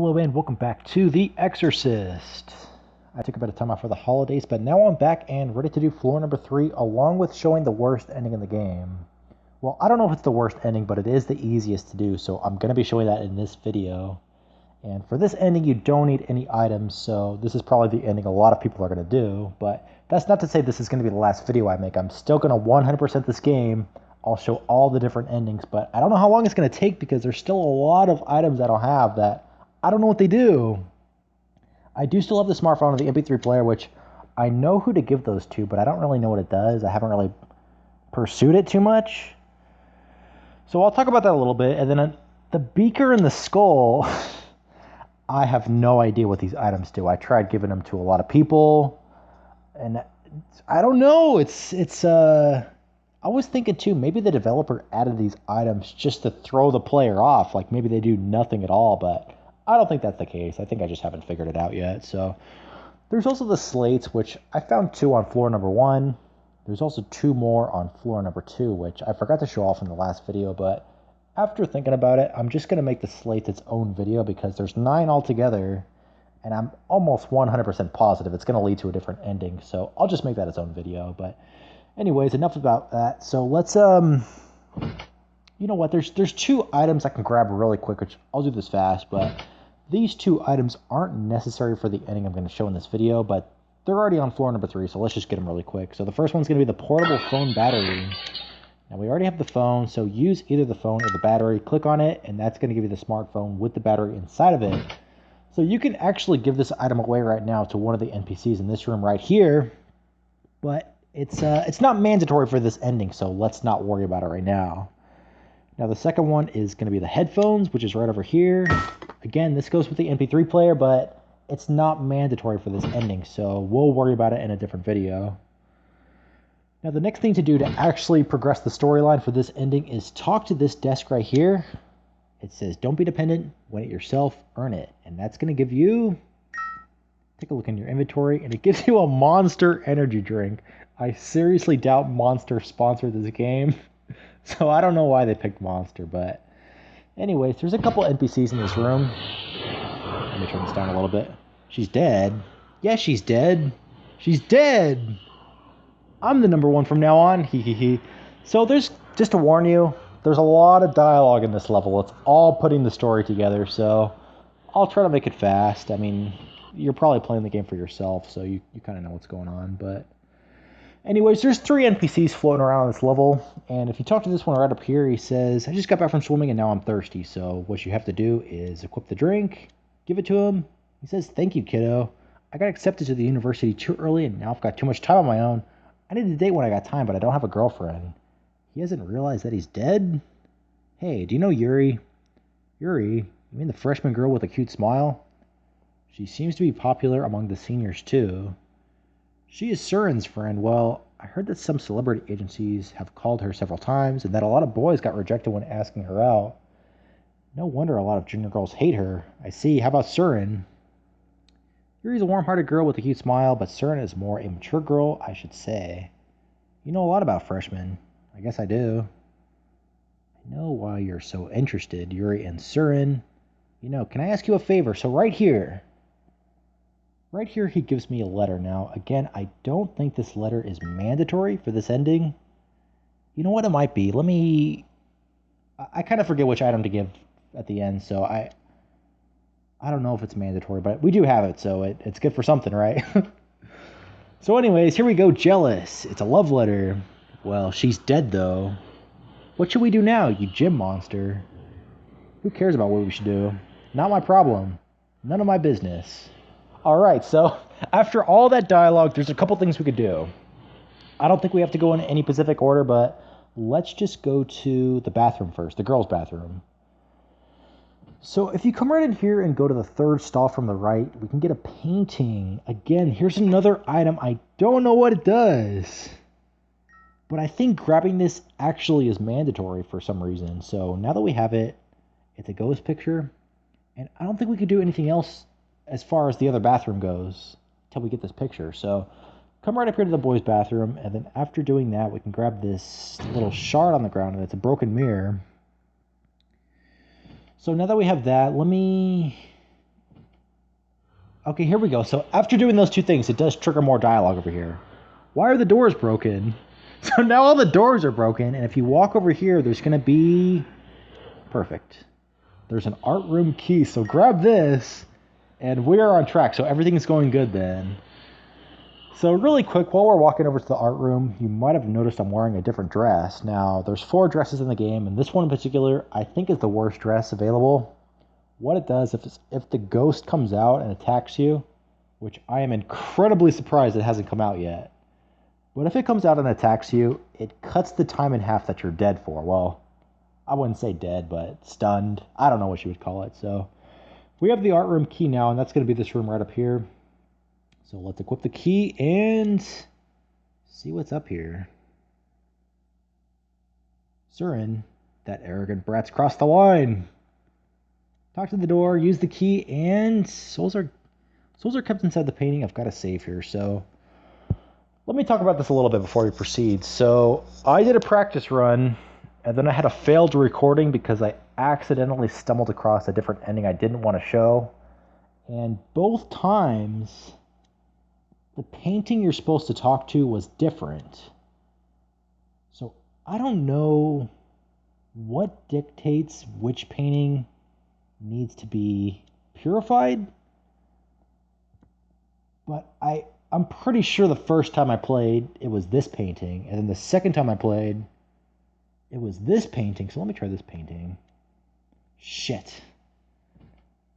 Hello and welcome back to The Exorcist. I took a bit of time off for the holidays, but now I'm back and ready to do floor number 3 along with showing the worst ending in the game. Well, I don't know if it's the worst ending, but it is the easiest to do, so I'm going to be showing that in this video. And for this ending, you don't need any items, so this is probably the ending a lot of people are going to do, but that's not to say this is going to be the last video I make. I'm still going to 100% this game. I'll show all the different endings, but I don't know how long it's going to take because there's still a lot of items that I'll have that I don't know what they do. I do still have the smartphone and the MP3 player, which I know who to give those to, but I don't really know what it does. I haven't really pursued it too much. So I'll talk about that a little bit. And then the beaker and the skull, I have no idea what these items do. I tried giving them to a lot of people, and I don't know. I was thinking too, maybe the developer added these items just to throw the player off. Like maybe they do nothing at all, but I don't think that's the case. I think I just haven't figured it out yet. So there's also the slates, which I found 2 on floor number 1. There's also 2 more on floor number 2, which I forgot to show off in the last video, but after thinking about it, I'm just going to make the slates its own video because there's 9 altogether, and I'm almost 100% positive it's going to lead to a different ending. So I'll just make that its own video. But anyways, enough about that. So let's, you know what, there's 2 items I can grab really quick, which I'll do this fast, but these 2 items aren't necessary for the ending I'm going to show in this video, but they're already on floor number 3, so let's just get them really quick. So the first one's going to be the portable phone battery. Now we already have the phone, so use either the phone or the battery. Click on it, and that's going to give you the smartphone with the battery inside of it. So you can actually give this item away right now to one of the NPCs in this room right here, but it's not mandatory for this ending, so let's not worry about it right now. Now the second one is going to be the headphones, which is right over here. Again, this goes with the MP3 player, but it's not mandatory for this ending, so we'll worry about it in a different video. Now the next thing to do to actually progress the storyline for this ending is talk to this desk right here. It says, don't be dependent, win it yourself, earn it. And that's going to give you, take a look in your inventory, and it gives you a Monster energy drink. I seriously doubt Monster sponsored this game. So I don't know why they picked Monster, but anyways, there's a couple NPCs in this room. Let me turn this down a little bit. She's dead. Yeah, she's dead. She's dead. I'm the number 1 from now on. Hee. So there's, just to warn you, there's a lot of dialogue in this level. It's all putting the story together, so I'll try to make it fast. I mean, you're probably playing the game for yourself, so you kind of know what's going on, but anyways, there's 3 NPCs floating around on this level, and if you talk to this one right up here, he says, I just got back from swimming and now I'm thirsty, so what you have to do is equip the drink, give it to him. He says, thank you, kiddo. I got accepted to the university too early and now I've got too much time on my own. I need to date when I got time, but I don't have a girlfriend. He hasn't realized that he's dead? Hey, do you know Yuri? Yuri? You mean the freshman girl with a cute smile? She seems to be popular among the seniors too. She is Surin's friend. Well, I heard that some celebrity agencies have called her several times and that a lot of boys got rejected when asking her out. No wonder a lot of junior girls hate her. I see. How about Surin? Yuri's a warm-hearted girl with a cute smile, but Surin is more a mature girl, I should say. You know a lot about freshmen. I guess I do. I know why you're so interested, Yuri and Surin. You know, can I ask you a favor? So right here, he gives me a letter. Now, again, I don't think this letter is mandatory for this ending. You know what? It might be. I kind of forget which item to give at the end, so I don't know if it's mandatory, but we do have it, so it's good for something, right? So anyways, here we go. Jealous. It's a love letter. Well, she's dead, though. What should we do now, you gym monster? Who cares about what we should do? Not my problem. None of my business. Alright, so after all that dialogue, there's a couple things we could do. I don't think we have to go in any specific order, but let's just go to the bathroom first, the girls' bathroom. So if you come right in here and go to the 3rd stall from the right, we can get a painting. Again, here's another item. I don't know what it does, but I think grabbing this actually is mandatory for some reason. So now that we have it, it's a ghost picture, and I don't think we could do anything else as far as the other bathroom goes until we get this picture. So come right up here to the boys' bathroom, and then after doing that, we can grab this little shard on the ground, and it's a broken mirror. So now that we have that, let me Okay, here we go. So after doing those two things, it does trigger more dialogue over here. Why are the doors broken? So now all the doors are broken, and if you walk over here, there's going to be... Perfect. There's an art room key, so grab this, and we are on track. So everything's going good then. So really quick, while we're walking over to the art room, you might have noticed I'm wearing a different dress. Now, there's 4 dresses in the game, and this one in particular, I think is the worst dress available. What it does, if the ghost comes out and attacks you, which I am incredibly surprised it hasn't come out yet, but if it comes out and attacks you, it cuts the time in half that you're dead for. Well, I wouldn't say dead, but stunned. I don't know what you would call it. So we have the art room key now, and that's going to be this room right up here. So let's equip the key and see what's up here. Surin, that arrogant brat's crossed the line. Talk to the door, use the key, and souls are kept inside the painting. I've got to save here, so let me talk about this a little bit before we proceed. So I did a practice run, and then I had a failed recording because I accidentally stumbled across a different ending I didn't want to show. And both times, the painting you're supposed to talk to was different. So I don't know what dictates which painting needs to be purified, but I'm pretty sure the first time I played, it was this painting, and then the second time I played, it was this painting. So let me try this painting. Shit.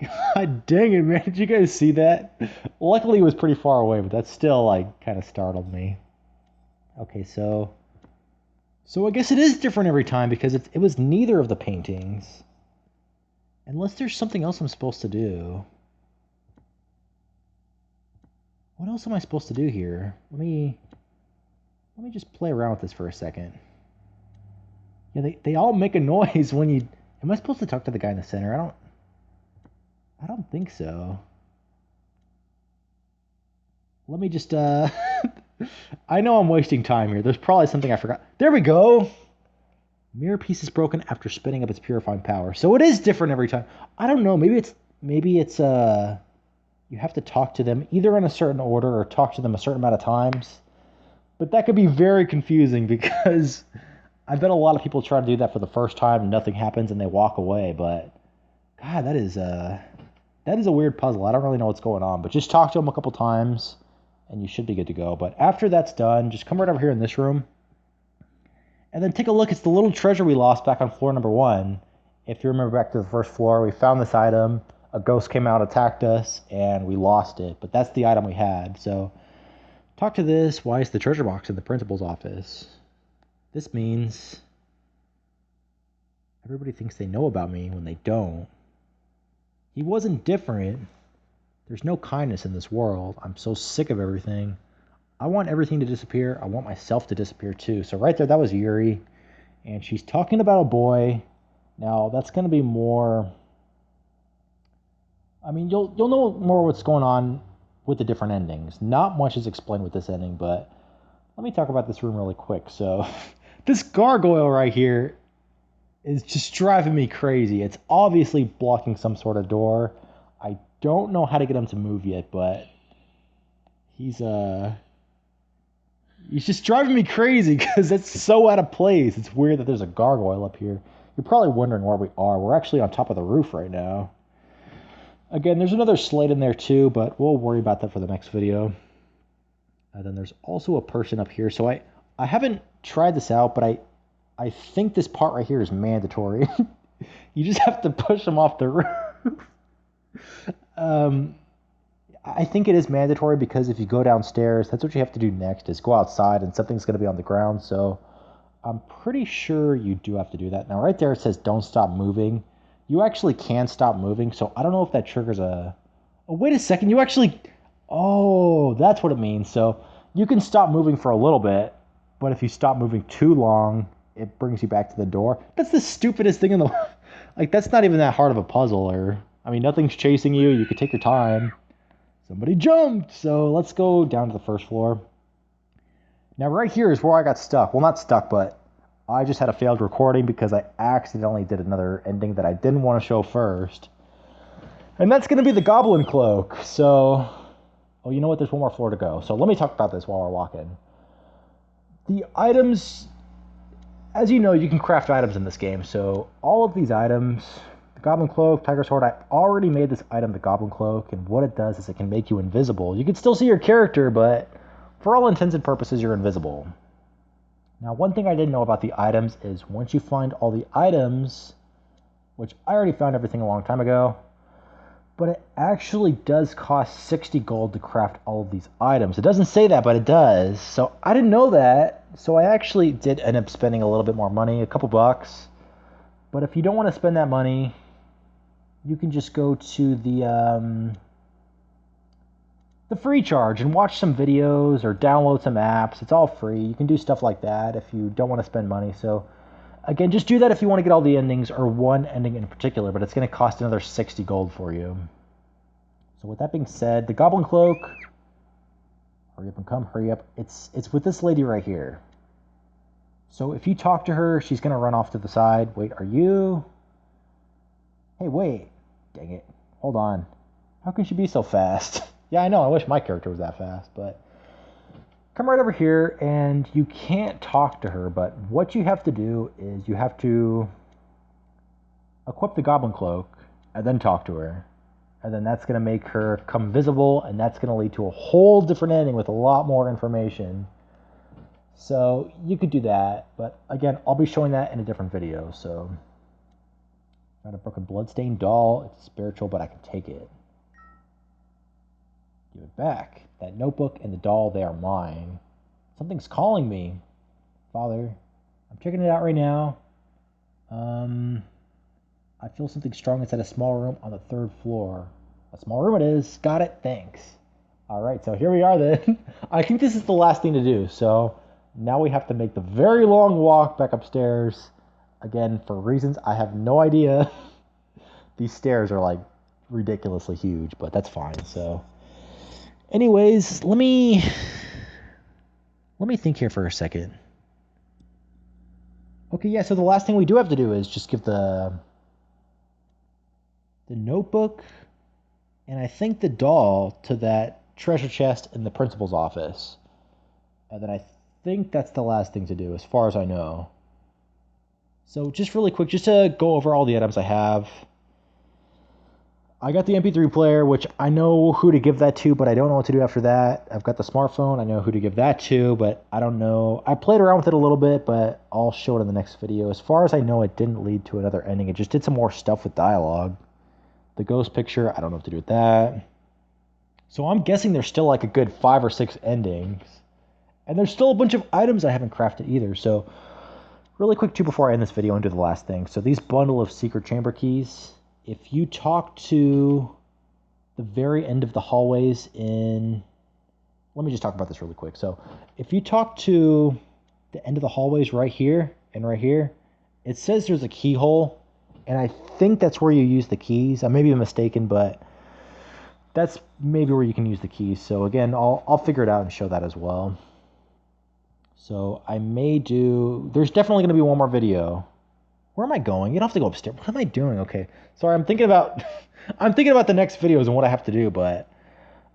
God dang it, man. Did you guys see that? Luckily, it was pretty far away, but that still, like, kind of startled me. Okay, so I guess it is different every time because it was neither of the paintings. Unless there's something else I'm supposed to do. What else am I supposed to do here? Let me just play around with this for a second. Yeah, they all make a noise when you... Am I supposed to talk to the guy in the center? I don't think so. Let me just... I know I'm wasting time here. There's probably something I forgot. There we go! Mirror piece is broken after spinning up its purifying power. So it is different every time. I don't know. Maybe it's you have to talk to them either in a certain order or talk to them a certain amount of times. But that could be very confusing because I bet a lot of people try to do that for the first time and nothing happens and they walk away. But God, that is a weird puzzle. I don't really know what's going on. But just talk to them a couple times and you should be good to go. But after that's done, just come right over here in this room. And then take a look. It's the little treasure we lost back on floor number 1. If you remember back to the first floor, we found this item. A ghost came out, attacked us, and we lost it. But that's the item we had. So talk to this. Why is the treasure box in the principal's office? This means everybody thinks they know about me when they don't. He wasn't different. There's no kindness in this world. I'm so sick of everything. I want everything to disappear. I want myself to disappear too. So right there, that was Yuri. And she's talking about a boy. Now, that's going to be more... I mean, you'll know more what's going on with the different endings. Not much is explained with this ending, but let me talk about this room really quick. So this gargoyle right here is just driving me crazy. It's obviously blocking some sort of door. I don't know how to get him to move yet, but he's just driving me crazy because it's so out of place. It's weird that there's a gargoyle up here. You're probably wondering where we are. We're actually on top of the roof right now. Again, there's another slate in there too, but we'll worry about that for the next video. And then there's also a person up here. So I haven't tried this out, but I think this part right here is mandatory. You just have to push them off the roof. I think it is mandatory because if you go downstairs, that's what you have to do next, is go outside and something's going to be on the ground. So I'm pretty sure you do have to do that. Now right there it says don't stop moving. You actually can stop moving, so I don't know if that triggers a... Oh, wait a second, you actually... Oh, that's what it means. So you can stop moving for a little bit, but if you stop moving too long, it brings you back to the door. That's the stupidest thing in the... Like, that's not even that hard of a puzzle, or... I mean, nothing's chasing you. You could take your time. Somebody jumped! So let's go down to the first floor. Now, right here is where I got stuck. Well, not stuck, but I just had a failed recording because I accidentally did another ending that I didn't want to show first. And that's going to be the Goblin Cloak. So, oh, you know what? There's one more floor to go. So let me talk about this while we're walking. The items, as you know, you can craft items in this game. So all of these items, the Goblin Cloak, Tiger Sword, I already made this item, the Goblin Cloak. And what it does is it can make you invisible. You can still see your character, but for all intents and purposes, you're invisible. Now, one thing I didn't know about the items is once you find all the items, which I already found everything a long time ago, but it actually does cost 60 gold to craft all of these items. It doesn't say that, but it does. So I didn't know that. So I actually did end up spending a little bit more money, a couple bucks. But if you don't want to spend that money, you can just go to the free charge and watch some videos or download some apps. It's all free. You can do stuff like that if you don't want to spend money. So again, just do that if you want to get all the endings, or one ending in particular, but it's going to cost another 60 gold for you. So with that being said, the Goblin Cloak, hurry up and come, hurry up. It's with this lady right here. So if you talk to her, she's going to run off to the side. Wait, are you? Hey, wait. Dang it. Hold on. How can she be so fast? Yeah, I know. I wish my character was that fast, but come right over here, and you can't talk to her, but what you have to do is you have to equip the Goblin Cloak and then talk to her. And then that's going to make her come visible, and that's going to lead to a whole different ending with a lot more information. So you could do that, but again, I'll be showing that in a different video. So, got a broken Bloodstained Doll. It's spiritual, but I can take it. Give it back. That notebook and the doll, they are mine. Something's calling me. Father, I'm checking it out right now. I feel something strong inside a small room on the 3rd floor. A small room it is. Got it. Thanks. All right, so here we are then. I think this is the last thing to do. So now we have to make the very long walk back upstairs. Again, for reasons I have no idea. These stairs are like ridiculously huge, but that's fine. So anyways, let me think here for a second. Okay, yeah, so the last thing we do have to do is just give the notebook and I think the doll to that treasure chest in the principal's office. And then I think that's the last thing to do as far as I know. So just really quick, just to go over all the items I have. I got the MP3 player, which I know who to give that to, but I don't know what to do after that. I've got the smartphone. I know who to give that to, but I don't know. I played around with it a little bit, but I'll show it in the next video. As far as I know, it didn't lead to another ending. It just did some more stuff with dialogue. The ghost picture, I don't know what to do with that. So I'm guessing there's still like a good 5 or 6 endings. And there's still a bunch of items I haven't crafted either. So really quick too before I end this video and do the last thing. So these bundle of secret chamber keys, if you talk to the very end of the hallways in... Let me just talk about this really quick. So if you talk to the end of the hallways right here and right here, it says there's a keyhole. And I think that's where you use the keys. I may be mistaken, but that's maybe where you can use the keys. So again, I'll figure it out and show that as well. So I may do... There's definitely going to be one more video. Where am I going? You don't have to go upstairs. What am I doing? Okay. Sorry, I'm thinking about... I'm thinking about the next videos and what I have to do, but...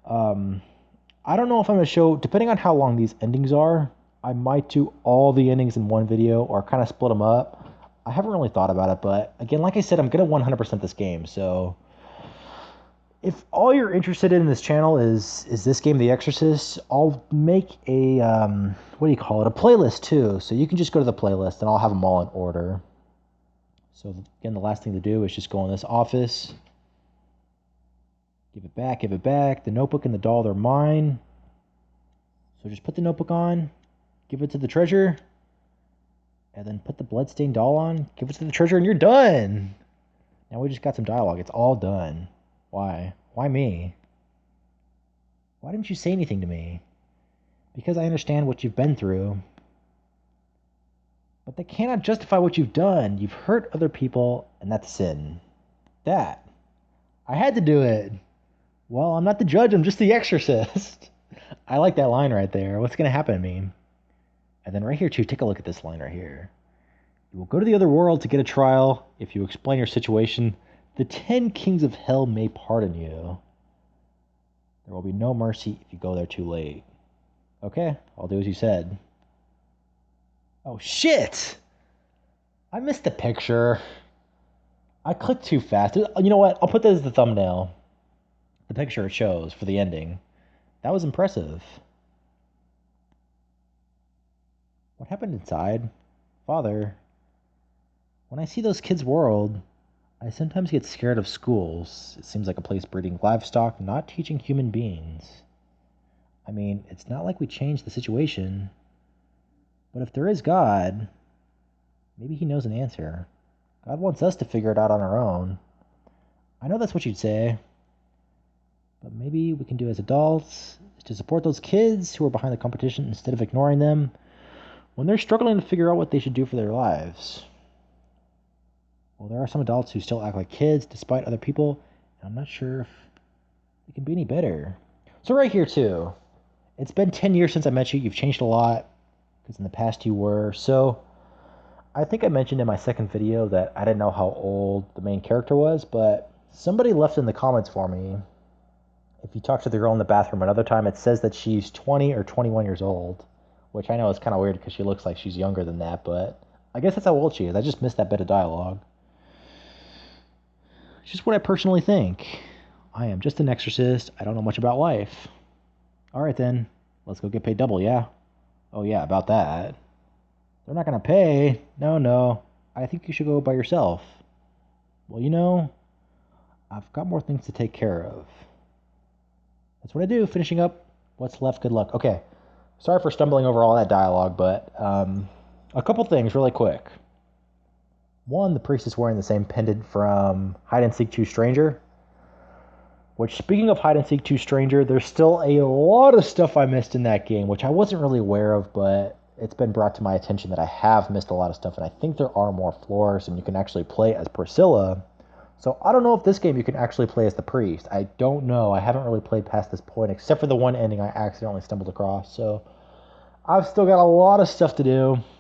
I don't know if I'm going to show... Depending on how long these endings are, I might do all the endings in one video or kind of split them up. I haven't really thought about it, but again, like I said, I'm going to 100% this game, so... If all you're interested in this channel is this game, The Exorcist, I'll make a, what do you call it, a playlist too. So you can just go to the playlist and I'll have them all in order. So again, the last thing to do is just go in this office. Give it back, give it back. The notebook and the doll, they're mine. So just put the notebook on, give it to the treasure, and then put the Bloodstained Doll on, give it to the treasure, and you're done. Now we just got some dialogue. It's all done. Why? Why me? Why didn't you say anything to me? Because I understand what you've been through. But that cannot justify what you've done. You've hurt other people, and that's sin. That. I had to do it. Well, I'm not the judge, I'm just the exorcist. I like that line right there. What's going to happen to me? And then right here, too, take a look at this line right here. You will go to the other world to get a trial. If you explain your situation, The 10 kings of hell may pardon you. There will be no mercy if you go there too late. Okay, I'll do as you said. Oh, shit! I missed the picture. I clicked too fast. You know what? I'll put that as the thumbnail. The picture it shows for the ending. That was impressive. What happened inside? Father, when I see those kids' world, I sometimes get scared of schools. It seems like a place breeding livestock, not teaching human beings. I mean, it's not like we changed the situation. But if there is God, maybe he knows an answer. God wants us to figure it out on our own. I know that's what you'd say. But maybe we can do as adults is to support those kids who are behind the competition instead of ignoring them when they're struggling to figure out what they should do for their lives. Well, there are some adults who still act like kids despite other people, and I'm not sure if it can be any better. So right here too, it's been 10 years since I met you. You've changed a lot, because in the past you were. So I think I mentioned in my second video that I didn't know how old the main character was, but somebody left in the comments for me. If you talk to the girl in the bathroom another time, it says that she's 20 or 21 years old, which I know is kind of weird because she looks like she's younger than that, but I guess that's how old she is. I just missed that bit of dialogue. It's just what I personally think. I am just an exorcist. I don't know much about life. All right, then. Let's go get paid double, yeah? Oh, yeah, about that. They're not going to pay. No. I think you should go by yourself. Well, you know, I've got more things to take care of. That's what I do, finishing up what's left. Good luck. Okay. Sorry for stumbling over all that dialogue, but a couple things really quick. One, the priest is wearing the same pendant from Hide and Seek 2 Stranger. Which, speaking of Hide and Seek 2 Stranger, there's still a lot of stuff I missed in that game, which I wasn't really aware of, but it's been brought to my attention that I have missed a lot of stuff, and I think there are more floors, and you can actually play as Priscilla. So I don't know if this game you can actually play as the priest. I don't know. I haven't really played past this point, except for the one ending I accidentally stumbled across. So I've still got a lot of stuff to do.